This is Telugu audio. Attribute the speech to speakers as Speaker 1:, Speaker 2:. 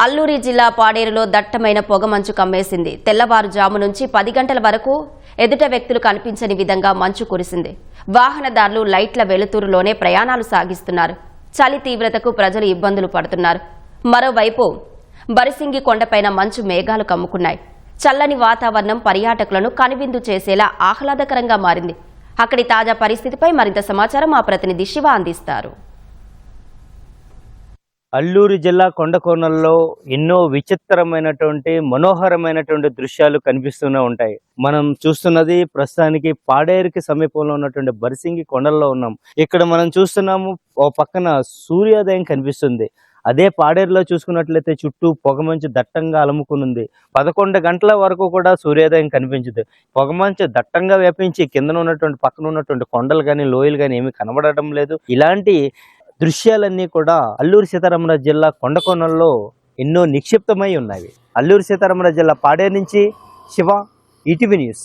Speaker 1: అల్లూరి జిల్లా పాడేరులో దట్టమైన పొగమంచు కమ్మేసింది. తెల్లవారుజాము నుంచి 10 గంటల వరకు ఎదుట వ్యక్తులు కనిపించని విధంగా మంచు కురిసింది. వాహనదారులు లైట్ల వెలుతురులోనే ప్రయాణాలు సాగిస్తున్నారు. చలి తీవ్రతకు ప్రజలు ఇబ్బందులు పడుతున్నారు. మరోవైపు బరిసింగి కొండపైన మంచు మేఘాలు కమ్ముకున్నాయి. చల్లని వాతావరణం పర్యాటకులను కనువిందు చేసేలా ఆహ్లాదకరంగా మారింది. అక్కడి తాజా పరిస్థితిపై మరింత సమాచారం మా ప్రతినిధి శివ అందిస్తారు.
Speaker 2: అల్లూరి జిల్లా కొండకోనల్లో ఎన్నో విచిత్రమైనటువంటి మనోహరమైనటువంటి దృశ్యాలు కనిపిస్తూనే ఉంటాయి. మనం చూస్తున్నది ప్రస్తుతానికి పాడేరుకి సమీపంలో ఉన్నటువంటి బరిసింగి కొండల్లో ఉన్నాం. ఇక్కడ మనం చూస్తున్నాము, ఓ పక్కన సూర్యోదయం కనిపిస్తుంది. అదే పాడేరులో చూసుకున్నట్లయితే చుట్టూ పొగమంచు దట్టంగా అలుముకునుంది. 11 గంటల వరకు కూడా సూర్యోదయం కనిపించదు. పొగమంచు దట్టంగా వ్యాపించి కింద ఉన్నటువంటి పక్కన ఉన్నటువంటి కొండలు కానీ లోయలు కానీ ఏమీ కనబడటం లేదు. ఇలాంటి దృశ్యాలన్నీ కూడా అల్లూరి సీతారామరాజు జిల్లా కొండకోనల్లో ఎన్నో నిక్షిప్తమై ఉన్నాయి. అల్లూరి సీతారామరాజు జిల్లా పాడేరు నుంచి శివ, ఈటీవీ న్యూస్.